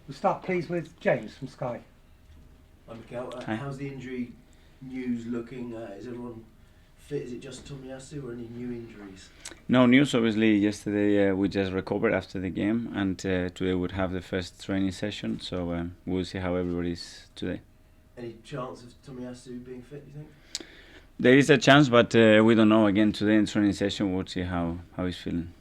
We'll start, please, with James from Sky. Hi, Mikel. Hi. How's the injury news looking? Is everyone fit? Is it just Tomiyasu or any new injuries? No news, obviously. Yesterday we just recovered after the game, and today we'd have the first training session, so we'll see how everybody's today. Any chance of Tomiyasu being fit, do you think? There is a chance, but we don't know. Again, today in training session, we'll see how he's feeling.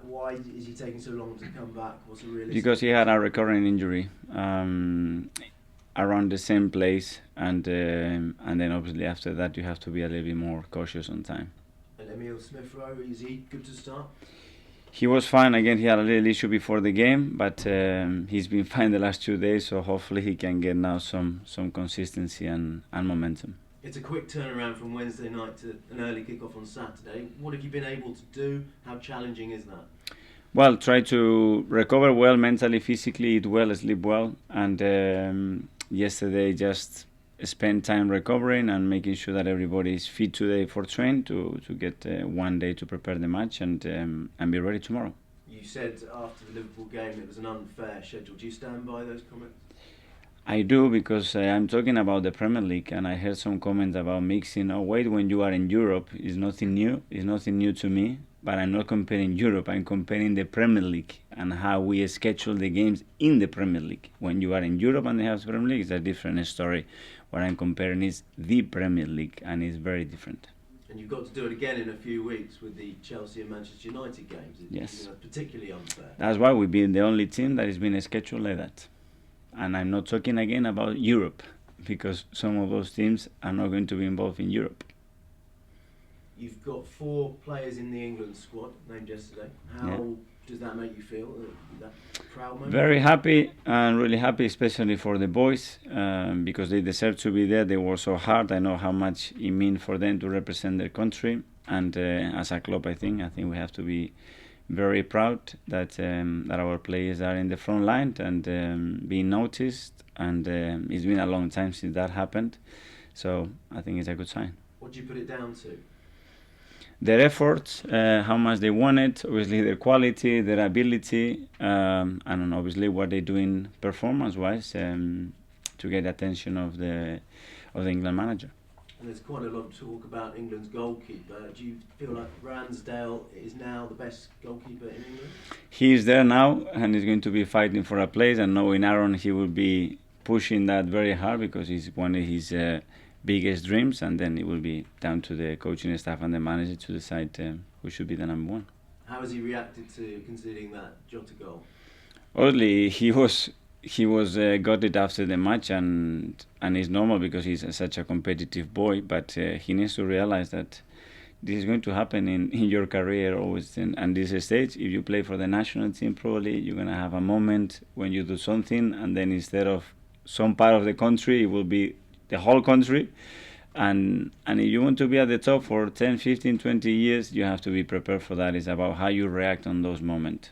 Why is he taking so long to come back? What's the realistic? Because he had a recurring injury around the same place, and then obviously after that you have to be a little bit more cautious on time. And Emile Smith-Rowe, is he good to start? He was fine. Again, he had a little issue before the game, but he's been fine the last 2 days, so hopefully he can get now some consistency and momentum. It's a quick turnaround from Wednesday night to an early kick-off on Saturday. What have you been able to do? How challenging is that? Well, try to recover well mentally, physically, eat well, sleep well, and yesterday just spend time recovering and making sure that everybody is fit today for train to get 1 day to prepare the match and be ready tomorrow. You said after the Liverpool game it was an unfair schedule. Do you stand by those comments? I do, because I'm talking about the Premier League, and I heard some comments about mixing. Oh, wait, when you are in Europe, it's nothing new. It's nothing new to me, but I'm not comparing Europe. I'm comparing the Premier League and how we schedule the games in the Premier League. When you are in Europe and they have the Premier League, it's a different story. What I'm comparing is the Premier League, and it's very different. And you've got to do it again in a few weeks with the Chelsea and Manchester United games. Yes. Particularly unfair. That's why we've been the only team that has been scheduled like that. And I'm not talking again about Europe, because some of those teams are not going to be involved in Europe. You've got 4 players in the England squad named yesterday. How does that make you feel? That proud moment? Very happy, and really happy, especially for the boys, because they deserve to be there. They work so hard. I know how much it means for them to represent their country. And as a club, I think we have to be very proud that our players are in the front line and being noticed. And it's been a long time since that happened, so I think it's a good sign. What do you put it down to? Their efforts, how much they want it, obviously their quality, their ability, and obviously what they're doing performance-wise to get attention of the England manager. And there's quite a lot of talk about England's goalkeeper. Do you feel like Ramsdale is now the best goalkeeper in England? He is there now, and he's going to be fighting for a place. And knowing Aaron, he will be pushing that very hard, because it's one of his biggest dreams. And then it will be down to the coaching staff and the manager to decide who should be the number one. How has he reacted to conceding that Jota goal? Obviously, he was gutted after the match, and it's normal because he's such a competitive boy, but he needs to realize that this is going to happen in your career always. And this stage, if you play for the national team, probably you're going to have a moment when you do something, and then instead of some part of the country, it will be the whole country. And if you want to be at the top for 10, 15, 20 years, you have to be prepared for that. It's about how you react on those moments.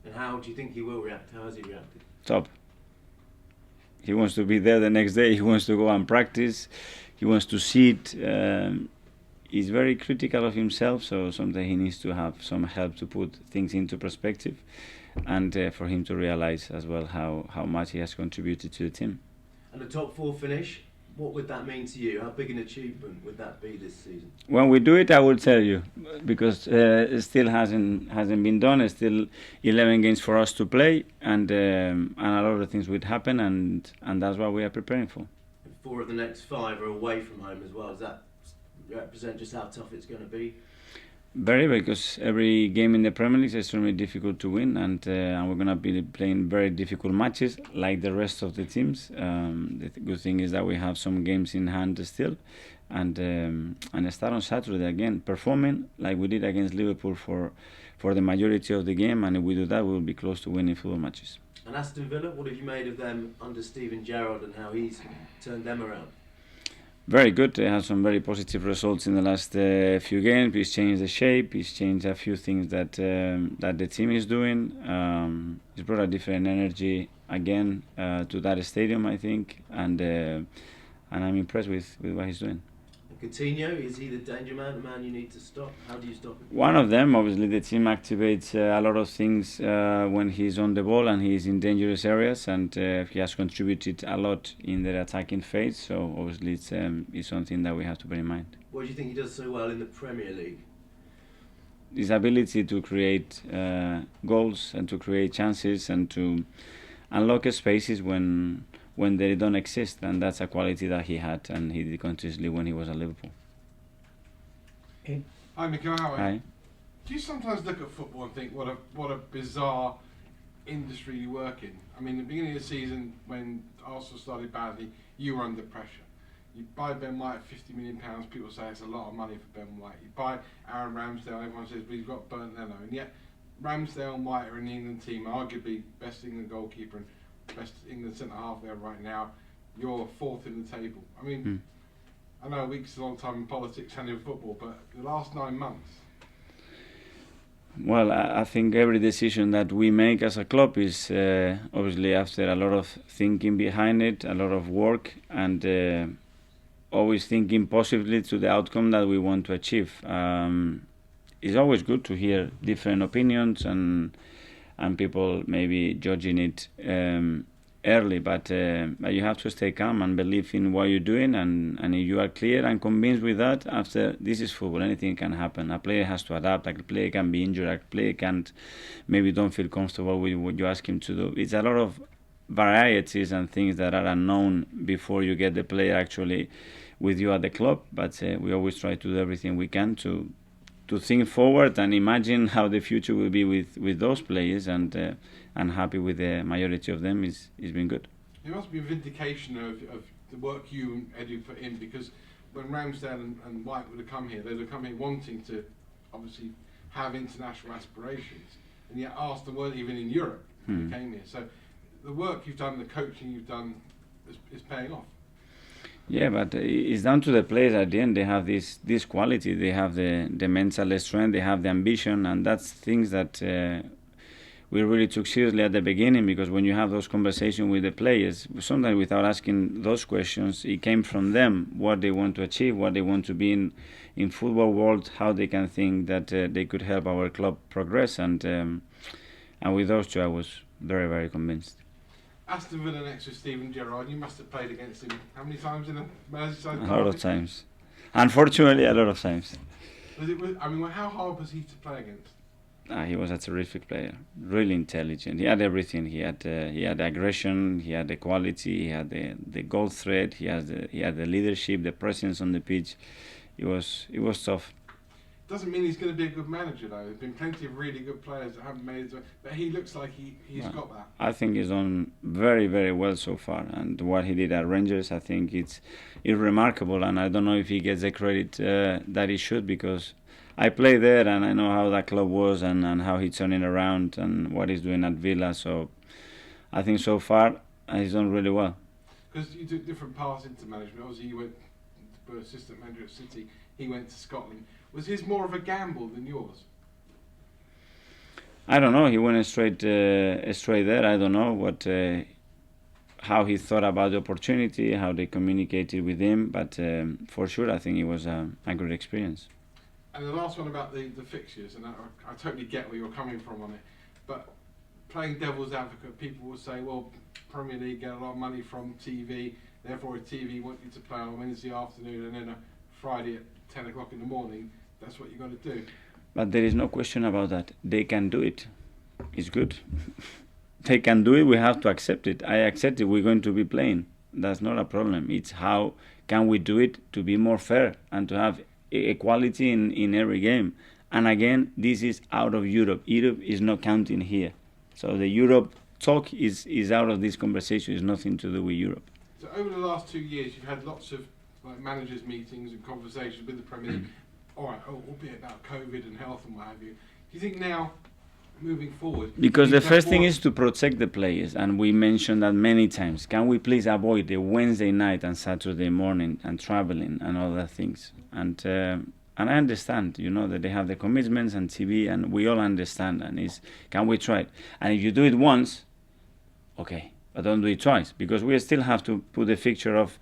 And how do you think he will react? How has he reacted? Top. He wants to be there the next day. He wants to go and practice. He wants to see it. He's very critical of himself, so sometimes he needs to have some help to put things into perspective, and for him to realize as well how much he has contributed to the team. And a top 4 finish, what would that mean to you? How big an achievement would that be this season? When we do it, I will tell you, because it still hasn't been done. It's still 11 games for us to play, and a lot of things would happen, and that's what we are preparing for. And 4 of the next 5 are away from home as well. Does that represent just how tough it's going to be? Very, because every game in the Premier League is extremely difficult to win, and we're going to be playing very difficult matches like the rest of the teams. The good thing is that we have some games in hand still, and start on Saturday again, performing like we did against Liverpool for the majority of the game, and if we do that, we'll be close to winning football matches. And Aston Villa, what have you made of them under Gerrard and how he's turned them around? Very good. They had some very positive results in the last few games. He's changed the shape. He's changed a few things that the team is doing. He's brought a different energy again to that stadium, I think, and I'm impressed with what he's doing. Coutinho, is he the danger man, the man you need to stop? How do you stop him? One of them, obviously, the team activates a lot of things when he's on the ball and he's in dangerous areas, and he has contributed a lot in their attacking phase. So obviously, it's something that we have to bear in mind. What do you think he does so well in the Premier League? His ability to create goals and to create chances and to unlock spaces when they don't exist, and that's a quality that he had, and he did continuously when he was at Liverpool. Hi, Mikel. How are you? Hi. Do you sometimes look at football and think, what a bizarre industry you work in? I mean, at the beginning of the season, when Arsenal started badly, you were under pressure. You buy Ben White at £50 million, people say it's a lot of money for Ben White. You buy Aaron Ramsdale, everyone says, well, he's got burnt Leno. And yet, Ramsdale and White are in the England team, arguably best England goalkeeper and best England centre-half there right now. You're fourth in the table. I mean, I know a week's a long time in politics and in football, but the last 9 months... Well, I think every decision that we make as a club is obviously after a lot of thinking behind it, a lot of work, and always thinking positively to the outcome that we want to achieve. It's always good to hear different opinions and people maybe judging it early, but you have to stay calm and believe in what you're doing, and if you are clear and convinced with that, after this is football, anything can happen. A player has to adapt, a player can be injured, a player can't, maybe don't feel comfortable with what you ask him to do. It's a lot of varieties and things that are unknown before you get the player actually with you at the club, but we always try to do everything we can to think forward and imagine how the future will be with those players, and I'm happy with the majority of them. It's been good. It must be a vindication of the work you and Eddie put in, because when Ramsdale and White would have come here, they'd have come here wanting to obviously have international aspirations, and yet Arsenal weren't even in Europe when they came here. So the work you've done, the coaching you've done is paying off. Yeah, but it's down to the players at the end. They have this quality, they have the mental strength, they have the ambition, and that's things that we really took seriously at the beginning, because when you have those conversations with the players, sometimes without asking those questions, it came from them, what they want to achieve, what they want to be in football world, how they can think that they could help our club progress, and with those two I was very, very convinced. Aston Villa next to Steven Gerrard, you must have played against him how many times in a Merseyside? A lot of times. Unfortunately, a lot of times. How hard was he to play against? He was a terrific player, really intelligent. He had everything. He had the aggression, he had the quality, he had the goal threat, he had the leadership, the presence on the pitch. It was tough. Doesn't mean he's going to be a good manager though. There's been plenty of really good players that haven't made it, but he looks like he's got that. I think he's done very, very well so far, and what he did at Rangers, I think it's remarkable, and I don't know if he gets the credit that he should, because I played there and I know how that club was and how he's turning around and what he's doing at Villa. So I think so far he's done really well. Because you took different paths into management. Obviously, you went to be assistant manager at City. He went to Scotland. Was his more of a gamble than yours? I don't know. He went straight there. I don't know how he thought about the opportunity, how they communicated with him. But for sure, I think it was a good experience. And the last one about the fixtures, and I totally get where you're coming from on it. But playing devil's advocate, people will say, well, Premier League get a lot of money from TV. Therefore, a TV want you to play on Wednesday afternoon and then a Friday at 10 o'clock in the morning. That's what you're going to do. But there is no question about that. They can do it. It's good. They can do it. We have to accept it. I accept it. We're going to be playing. That's not a problem. It's how can we do it to be more fair and to have equality in every game. And again, this is out of Europe. Europe is not counting here. So the Europe talk is out of this conversation. It's nothing to do with Europe. So over the last 2 years, you've had lots of managers' meetings and conversations with the Premier League. All right, albeit about COVID and health and what have you. Do you think now, moving forward... Because the first thing is to protect the players, and we mentioned that many times. Can we please avoid the Wednesday night and Saturday morning and traveling and all that things? And I understand, that they have the commitments and TV, and we all understand. And can we try it? And if you do it once, okay. but don't do it twice, because we still have to put the fixture of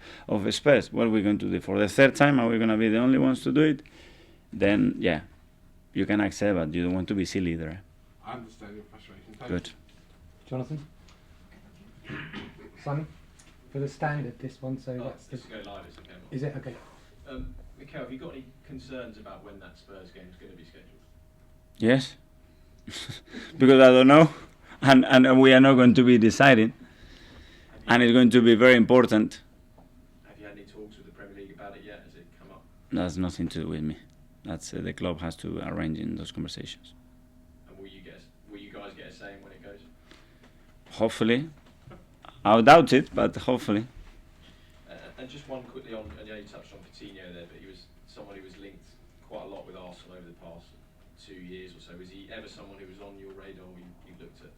Spurs. What are we going to do for the third time? Are we going to be the only ones to do it? Then yeah, you can accept, but you don't want to be silly there. I understand your frustration. Thank Good. you. Jonathan? Simon? For the standard, this one, so that's the... Just go live, it's okay. Is it? Okay. Mikel, have you got any concerns about when that Spurs game is going to be scheduled? Yes, because I don't know, and we are not going to be deciding, and it's going to be very important. Have you had any talks with the Premier League about it yet? Has it come up? That's nothing to do with me. That's the club has to arrange in those conversations. And will you guys get a say in when it goes? Hopefully, I doubt it, but hopefully. And just one quickly on, I know you touched on Coutinho there, but he was someone who was linked quite a lot with Arsenal over the past 2 years or so. Was he ever someone who was on your radar or you looked at?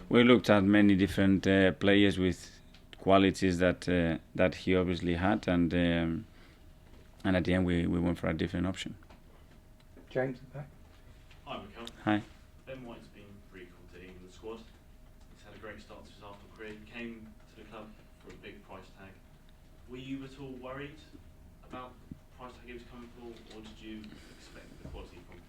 We looked at many different players with qualities that he obviously had, and at the end we went for a different option. James, at the back. Hi, Mikel. Hi. Ben White's been recalled to England squad. He's had a great start to his Arsenal career. He came to the club for a big price tag. Were you at all worried about the price tag he was coming for, or did you expect the quality from him?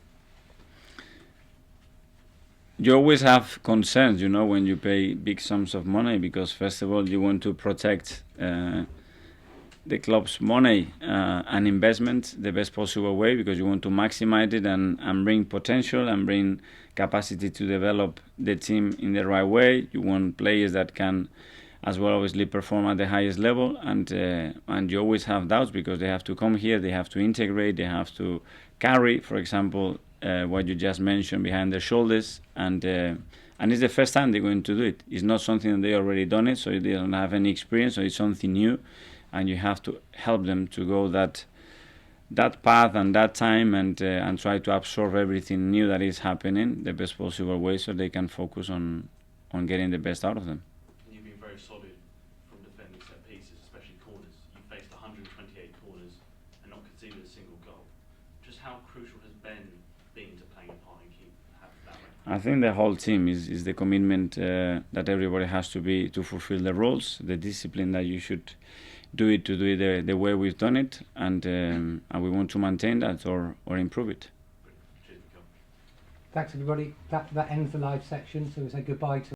You always have concerns, when you pay big sums of money, because first of all you want to protect the club's money and investment the best possible way, because you want to maximize it and bring potential and bring capacity to develop the team in the right way. You want players that can as well obviously perform at the highest level, and you always have doubts because they have to come here, they have to integrate, they have to carry, for example, what you just mentioned behind their shoulders, and it's the first time they're going to do it. It's not something that they already done it, so they don't have any experience, so it's something new, and you have to help them to go that path and that time, and try to absorb everything new that is happening the best possible way, so they can focus on getting the best out of them. You've been very solid from defending set pieces, especially corners. You faced 128 corners and not conceded a single goal. Just how crucial has Ben been to playing a part in keep that way? I think the whole team is the commitment that everybody has to fulfill the roles, the discipline that you should do it the way we've done it, and we want to maintain that or improve it. Cheers, Mikel. Thanks, everybody. That ends the live section, so we say goodbye to